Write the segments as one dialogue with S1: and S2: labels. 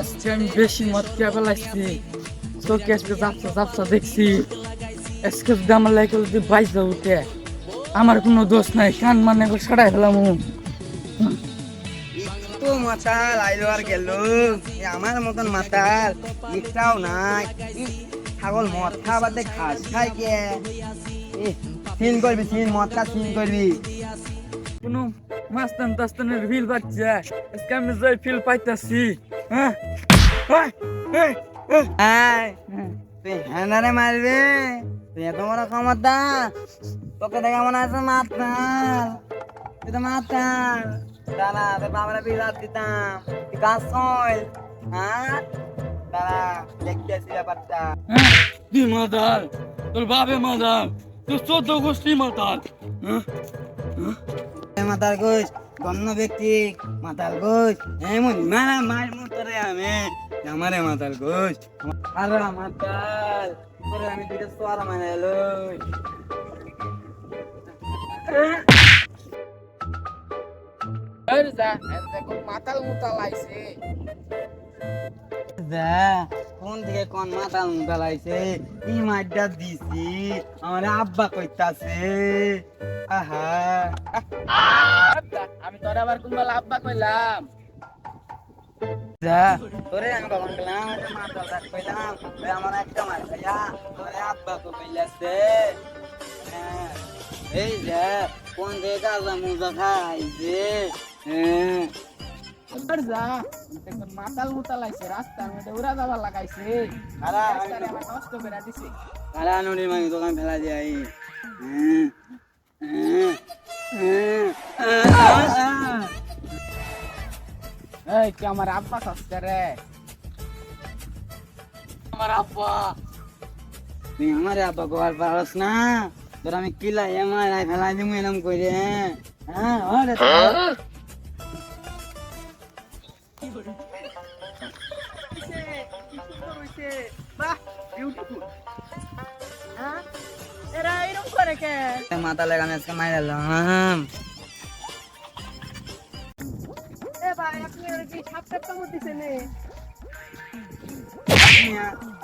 S1: আজকে আমি বেশি মদ খেয়ে ফেলাইছি, চোখে আজকে ঝাপসা ঝাপসা দেখছি। আজকে যদি আমার লাইকে যদি বাইজা উঠে, আমার কোনো দোষ নাই, কান মানে সাড়াই ফেলাম।
S2: তো মাতাল আইলো আর গেল, আমার মতন মাতাল একটাও নাই। ছাগল মদ খাওয়াতে ঘাস খাই কে? সিন করবি, সিন মদটা সিন করবি।
S1: কোনো মাস্তান টাস্তানের ফিল পাচ্ছে, আজকে আমি যে ফিল পাইতাছি। হ্যাঁ
S2: তুই হ্যান্ডারে মারবে? তুই এত বড় ক্ষমতা? তোকে দেখে মনে আছে মাতাল, তুই তো মাতাল। দাঁড়া, তোর বাবারা বিরাট দিতাম, তুই কাজ কর। হ্যাঁ দাঁড়া, দেখতেছি ব্যাপারটা।
S1: তুই মাতাল, তোর বাপে মাতাল, তোর 14 গোষ্ঠী মাতাল।
S2: মাতাল গোস গণ্য ব্যক্তি, মাতাল গোস এমন মারা মার মতরে আমি আমারে মাতাল গোস আরে মাতাল তোরে আমি দুইটা সোয়ার মানে এলো।
S1: মাতাল মুতাল আইছে,
S2: কোন দিকে কোন মাতাল মুতাল আইছে? ই মাইডা দিছি আমার আব্বা কইতাছে। আহা
S1: আমি তোর আবার কোনবেলা আব্বা কইলাম?
S2: তোরে আমি কখন গেলাম মাতাল ডাক কইলাম, আমার একটা মার খাইয়া তোরে আব্বা কো কইলাছে। এই যে কোন দিকে গাজা মুজা খাইছে।
S1: মাতাল মুতাল আইছে, রাস্তার মধ্যে উড়া যাবার লাগাইছে, নষ্ট করে দিছে।
S2: কারা নদীর মাঝে দোকান ফেলা যায়।
S1: এই কি আমার আব্বা সস্তে রে? আমার আব্বা
S2: তুই আমার আব্বা গোয়াল পারস না? তোর আমি কিলাই আমার ফেলাই দিমু এরম করে। হ্যাঁ মাথা লাগানো আজকে মাইরালাম।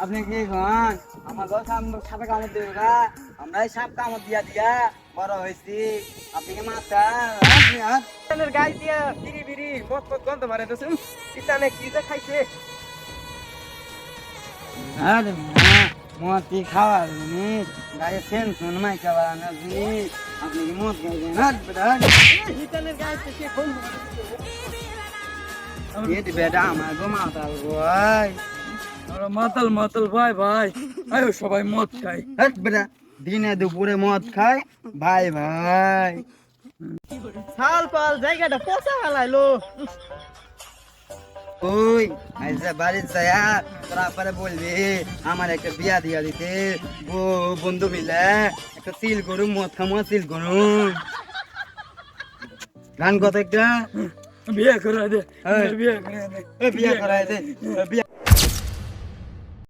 S2: আপনি কি খান? আমার ঘর সাপে কামড় দেবে গা, আমরাই সাপ কামড় দিয়া দিয়া বড় হয়েছি। আপনি কি মাথা
S1: গাই দিয়া বিড়ি বিড়ি মত মত গন্ধ মারে তো কিতানে কি যে খাইছে।
S2: আরে মদ কি খাওয়ার জিনিস? গায়ে সেন শুন মাই খাওয়ার জিনিস। আপনি কি মদ খাইছেন?
S1: কিতানের গাই তো সে বন্ধ
S2: বেটা আমার গো মাতাল ভাই,
S1: মাতাল মাতাল ভাই ভাই, আয়ো সবাই মদ খাই।
S2: বেটা দিনে দুপুরে মদ খায় ভাই ভাই।
S1: সাল পাল জায়গাটা পচা ফেলাইলো।
S2: ওই আইসা বাড়ির যায়া তোরা পরে বলবি আমার একটা বিয়া দিয়া দিতে, বন্ধু মিলে একটা সিল করুম, মদ খামো সিল করুম। গান কত একটা
S1: বিয়ে করা দে, বিয়ে করা দে,
S2: বিয়া করাই দে বিয়া।